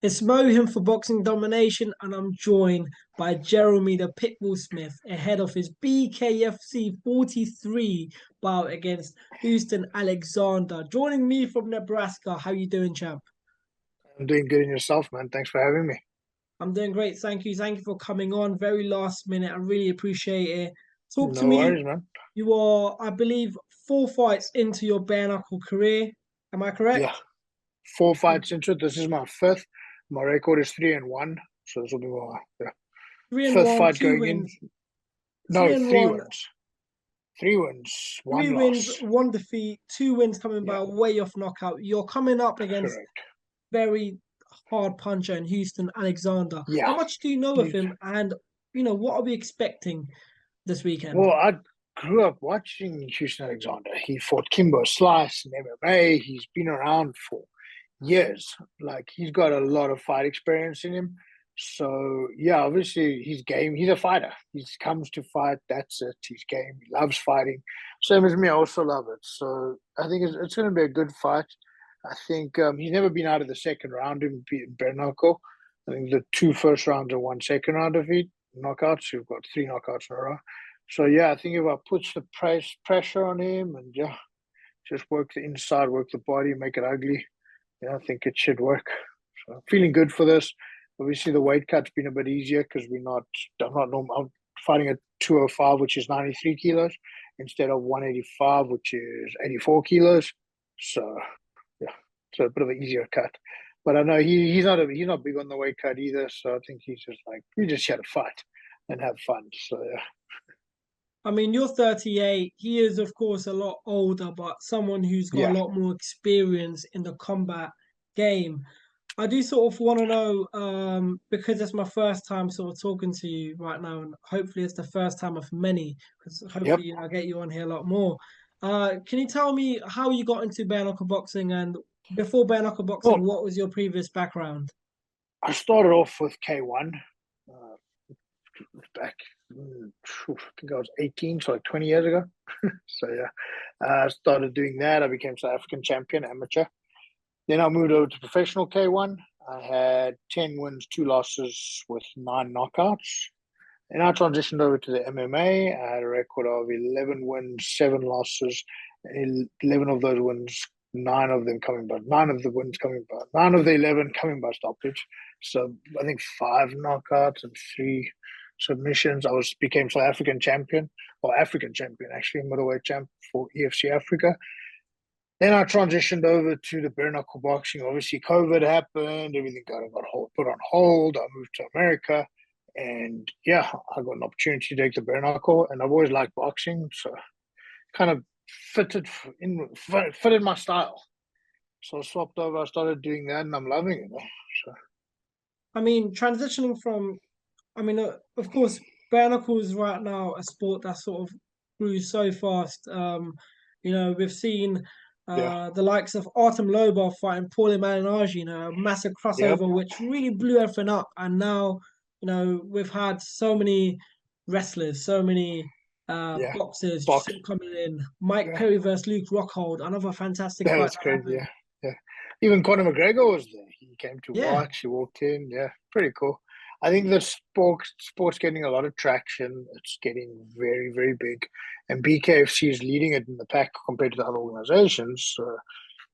It's Mohim for Boxing Domination, and I'm joined by Jeremy the Pitbull Smith ahead of his BKFC 43 bout against Houston Alexander. Joining me from Nebraska. How you doing, champ? I'm doing good in yourself, man. Thanks for having me. I'm doing great. Thank you. Thank you for coming on. Very last minute. I really appreciate it. Talk to No me. worries, man. You are, I believe, four fights into your bare knuckle career. Am I Yeah, correct? four fights into it. This is my fifth. My record is 3-1, so this will be my Three and fifth one, fight two going in. wins. Three No, and three one, wins. Three wins, one Three wins, loss. one defeat, two wins coming Yeah, by way of knockout. You're coming up against correct. very hard puncher in Houston Alexander. How Yeah. much do you know of He's, him? And what are we expecting this weekend? well, I grew up watching Houston Alexander. He fought Kimbo Slice in MMA. He's been around for years. Like, he's got a lot of fight experience in him. So yeah, obviously he's game. He's a fighter. He comes to fight. That's it. He's game. He loves fighting. Same as me. I also love it. So I think it's going to be a good fight. I think he's never been out of the second round in bare-knuckle. I think the two first rounds are one second round defeat knockouts. You've got three knockouts in a row. So yeah, I think if I put the pressure on him and yeah, just work the inside, work the body, make it ugly. Yeah, I think it should work. So I'm feeling good for this. Obviously, the weight cut's been a bit easier because I'm not normal. I'm fighting at 205, which is 93 kilos, instead of 185, which is 84 kilos. So yeah, so a bit of an easier cut. But I know he's not big on the weight cut either. So I think he's just like we just had a fight and have fun. So yeah, I mean, you're 38. He is, of course, a lot older, but someone who's got a yeah, lot more experience in the combat game. I do sort of want to know, because it's my first time sort of talking to you right now, and hopefully it's the first time of many, because yep. hopefully I'll get you on here a lot more. Can you tell me how you got into bare knuckle boxing, and before bare knuckle boxing, Well, what was your previous background? I started off with K1 back. I think I was 18, so like 20 years ago. So yeah, I started doing that. I became South African champion, amateur. Then I moved over to professional K1. I had 10 wins, two losses with nine knockouts. And I transitioned over to the MMA. I had a record of 11 wins, seven losses, 11 of those wins, nine of the wins coming by, nine of the 11 coming by stoppage. So I think five knockouts and three submissions. Became South African champion, or African champion, actually, middleweight champ for EFC Africa. Then I transitioned over to the bare knuckle boxing. Obviously, COVID happened. Everything put on hold. I moved to America, and yeah, I got an opportunity to take the bare knuckle. And I've always liked boxing, so kind of fitted my style. So I swapped over. I started doing that, and I'm loving it. So I mean, transitioning from, of course, bare knuckles is right now a sport that sort of grew so fast. We've seen yeah, the likes of Artem Lobov fighting Paulie Malignaggi, a massive yep, crossover which really blew everything up. And now, we've had so many wrestlers, so many yeah, boxers box. coming in. Mike Yeah, Perry versus Luke Rockhold, another fantastic that fight was that crazy. happened. Yeah, yeah. Even Conor McGregor was there. He came to Yeah, watch. He walked in. Yeah, pretty cool. I think the sport's getting a lot of traction. It's getting very, very big, and BKFC is leading it in the pack compared to the other organizations. So,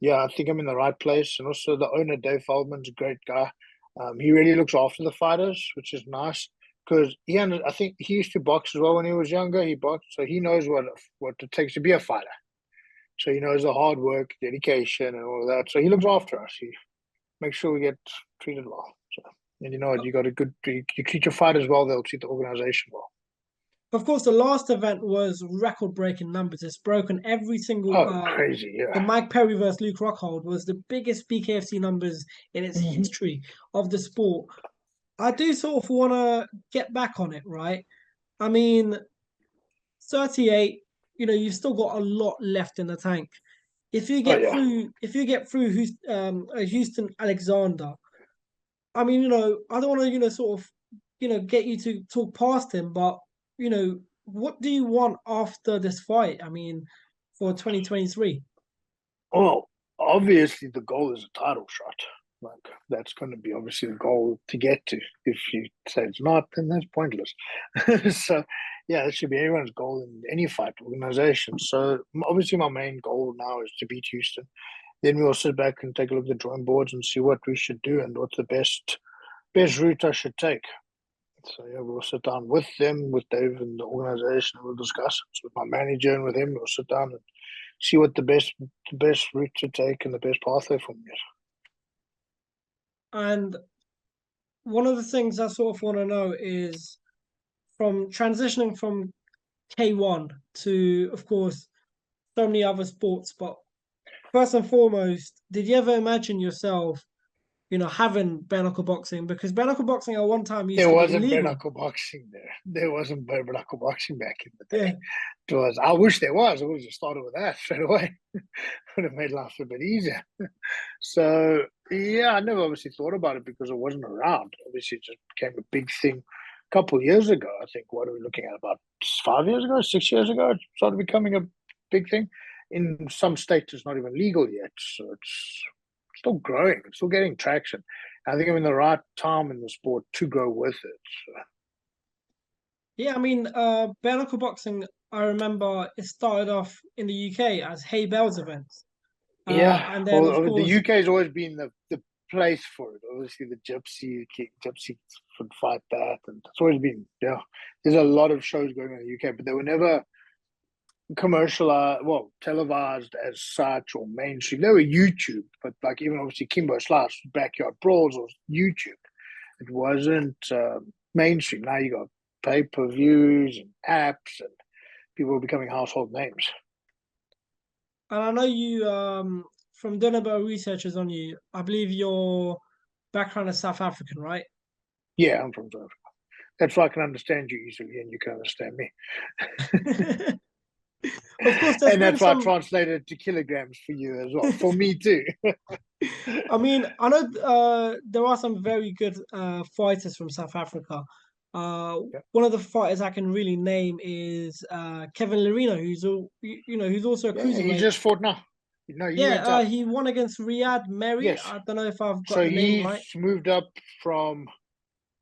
yeah, I think I'm in the right place. And also, the owner Dave Feldman's a great guy. He really looks after the fighters, which is nice because I think he used to box as well when he was younger. He boxed, so he knows what it takes to be a fighter. So he knows the hard work, dedication, and all of that. So he looks after us. He makes sure we get treated well. So, and you know what? You treat your fighters well, they'll treat the organization well. of course, the last event was record-breaking numbers. It's broken every single. Oh, crazy! The Yeah. Mike Perry versus Luke Rockhold was the biggest BKFC numbers in its Hmm. history of the sport. I do sort of want to get back on it, right? I mean, 38. You've still got a lot left in the tank. Oh yeah. If you get through Houston Alexander, I don't want to, sort of, get you to talk past him, but what do you want after this fight? I mean, for 2023. Well, obviously the goal is a title shot. Like that's going to be obviously the goal to get to. If you say it's not, then that's pointless. So yeah, that should be everyone's goal in any fight organization. So obviously my main goal now is to beat Houston. Then we'll sit back and take a look at the drawing boards and see what we should do and what's the best route I should take. So yeah, we'll sit down with them, with Dave and the organization, and we'll discuss it. So with my manager and with him, we'll sit down and see what the best route to take and the best pathway for me is. And one of the things I sort of want to know is from transitioning from K1 to, of course, so many other sports, but first and foremost, did you ever imagine yourself, having bare-knuckle boxing? Because bare-knuckle boxing at one time used There to be wasn't bare illegal. knuckle boxing there. There wasn't bare knuckle boxing back in the Yeah. day. It was. I wish there was. I would have just started with that straight away. Would have made life a bit easier. So yeah, I never obviously thought about it because it wasn't around. Obviously, it just became a big thing a couple of years ago. I think what are we looking at? About 5 years ago, 6 years ago, it started becoming a big thing. In some states, it's not even legal yet, so it's still growing. It's still getting traction. I think I'm in the right time in the sport to go with it. So. Yeah, I mean, bare-knuckle boxing, I remember it started off in the UK as hay bales events. Yeah, And then, of well, the course, UK has always been the place for it. Obviously, the gypsy would fight that, and it's always been. Yeah, there's a lot of shows going on in the UK, but they were never commercialized, well, televised as such or mainstream. They were YouTube, but like even obviously Kimbo Slice, Backyard Brawls was YouTube. It wasn't mainstream. Now you got pay-per-views and apps, and people are becoming household names. and I know you, from doing a bit of researches on you, I believe your background is South African, right? Yeah, I'm from South Africa. That's why I can understand you easily, and you can understand me. Of course, there's And been that's why I some. translated to kilograms for you as well. For me too. I mean, I know there are some very good fighters from South Africa. Yeah. One of the fighters I can really name is Kevin Lerino, who's also a Yeah, he cruiserweight. just fought now. No, he Yeah, went up. he won against Riyad Meri. Yes. I don't know if I've got So the name he's right. moved up from,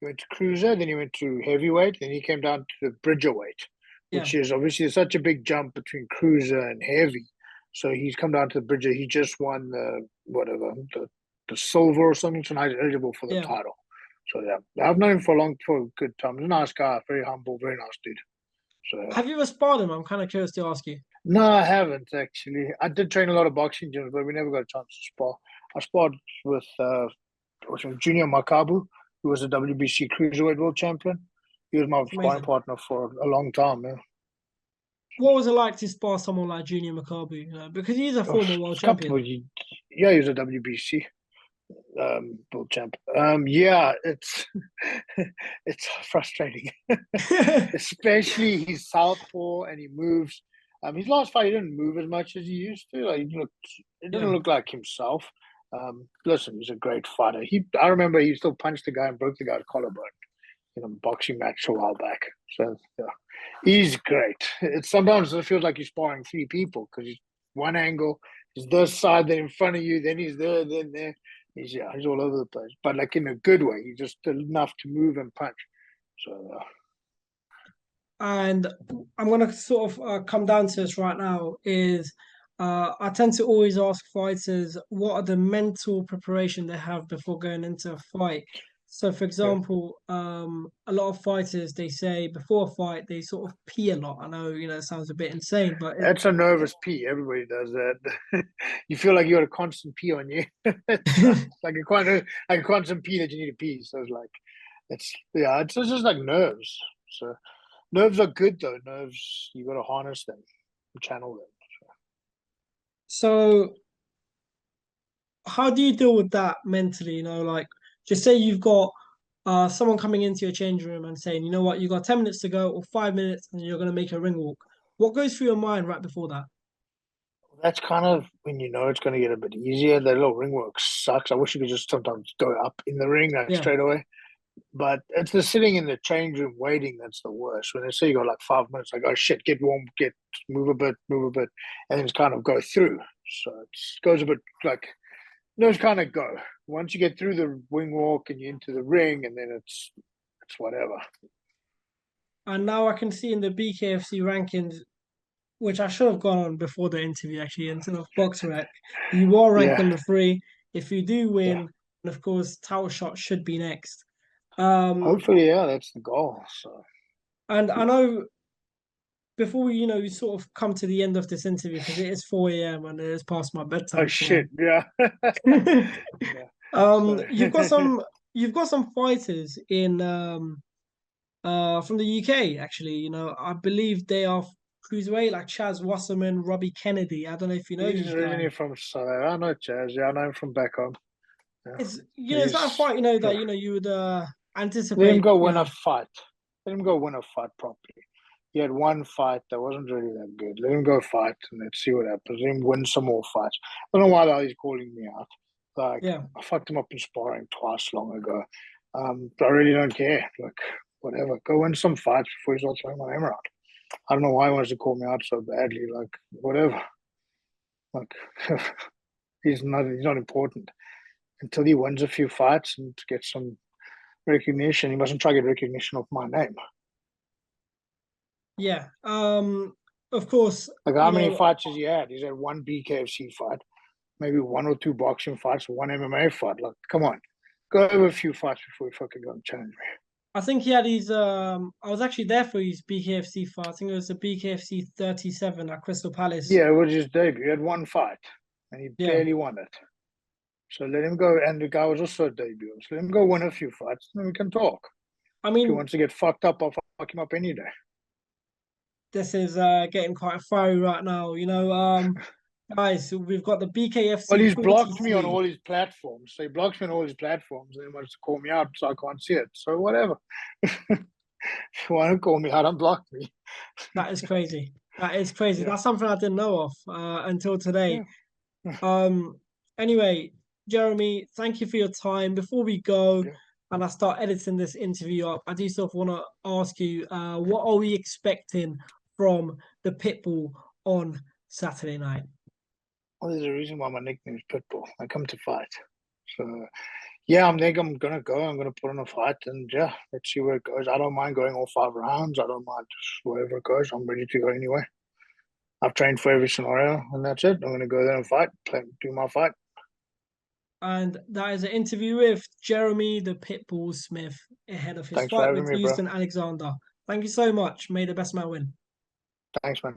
he went to cruiser, then he went to heavyweight, then he came down to the bridgerweight, Yeah, which is obviously such a big jump between cruiser and heavy. So he's come down to the bridger. He just won the silver or something, so now he's eligible for the yeah. title. So yeah, I've known him for a good time. He's a nice guy, very humble, very nice dude. So Have you ever sparred him? I'm kind of curious to ask you. no, I haven't actually. I did train a lot of boxing gyms, but we never got a chance to spar. I sparred with Junior Makabu, who was a WBC Cruiserweight World Champion. He was my It's sparring amazing. partner for a long time. Yeah. What was it like to spar someone like Junior Makabu? Because he's a Oh, former world a couple champion. of, yeah, he was a WBC world champ. Yeah, it's it's frustrating, especially he's southpaw and he moves. His last fight he didn't move as much as he used to. Like it didn't Yeah. look like himself. Listen, he's a great fighter. I remember he still punched the guy and broke the guy's collarbone in a boxing match a while back. So yeah, he's great. It's sometimes it feels like you're sparring three people because he's one angle, he's this side, then in front of you, then he's there, then there. He's all over the place, but like in a good way. He's just enough to move and punch. So And I'm going to sort of come down to this right now is I tend to always ask fighters what are the mental preparation they have before going into a fight. So, for yeah. example, a lot of fighters they say before a fight they sort of pee a lot. I know it sounds a bit insane, but That's a nervous pee. Everybody does that. You feel like you got a constant pee on you. It's like a constant pee that you need to pee. So it's like it's just like nerves. So nerves are good though. Nerves you got to harness them, channel them. so how do you deal with that mentally? Like just say you've got someone coming into your changing room and saying, you know what, you got 10 minutes to go or 5 minutes and you're going to make a ring walk. What goes through your mind right before that? That's kind of when you know it's going to get a bit easier. That little ring work sucks. I wish you could just sometimes go up in the ring like Yeah. straight away. But it's the sitting in the change room waiting that's the worst. When they say you got like 5 minutes, like, oh shit, get warm, move a bit, and then it's kind of go through. So it goes a bit like those kind of go. Once you get through the wing walk and you're into the ring, and then it's whatever. And now I can see in the BKFC rankings, which I should have gone on before the interview actually, instead of BoxRec, you are ranked Yeah, number 3. If you do win, yeah. and of course, title shot should be next. Hopefully, yeah, that's the goal. So And I know before we sort of come to the end of this interview, because it is 4 a.m. and it is past my oh bedtime shit, time. yeah. Yeah. So You've got some fighters in from the UK actually. I believe they are cruiserweight, like Chaz Wasserman, Robbie Kennedy. I don't know if you know he's these guys. originally from South Africa. I know Chaz. Yeah, I know him from back home. Yeah. Is that a He's fight that yeah. you would Let him anticipate? go win a fight. Let him go win a fight properly. He had one fight that wasn't really that good. Let him go fight and let's see what happens. Let him win some more fights. I don't know why the hell he's calling me out. Like, Yeah, I fucked him up in sparring twice long ago. But I really don't care. Like, whatever. Go win some fights before he starts throwing my name around. I don't know why he wants to call me out so badly. Like, whatever. Like, he's not important. Until he wins a few fights and gets some recognition, he mustn't try to get recognition of my name. yeah. Of course, Like, how many fights has he had? He's had one BKFC fight, maybe 1 or 2 boxing fights, 1 MMA fight. Like, come on, go over a few fights before you fucking go and challenge me. I think he had his. I was actually there for his BKFC fight. I think it was the BKFC 37 at Crystal Palace. Yeah, it was his debut. He had one fight, and he Yeah, barely won it. So let him go. And the guy was also a debut. So let him go win a few fights, and then we can talk. I If he mean, wants to get fucked up, I'll fuck him up any day. this is getting quite fiery right now. Guys, so we've got the Well, BKFC he's blocked me on 43. all his platforms. So he blocks me on all his platforms, and he wants to call me out, so I can't see it. So whatever. If you want to call me out, unblock me. That is crazy. That is crazy. Yeah, That's something I didn't know of until today. yeah. Um. Anyway, Jeremy, thank you for your time. Before we go Yeah. and I start editing this interview up, I do sort of want to ask you, what are we expecting from the Pitbull on Saturday night? Well, there's a reason why my nickname is Pitbull. I come to fight. So, yeah, I'm gonna go. I'm gonna put on a fight, and yeah, let's see where it goes. I don't mind going all 5 rounds. I don't mind just wherever it goes. I'm ready to go anyway. I've trained for every scenario, and that's it. I'm gonna go there and fight, do my fight. And that is an interview with Jeremy the Pitbull Smith ahead of his Thanks for fight having with me, bro. Houston Alexander. Thank you so much. May the best man win. Thanks, man.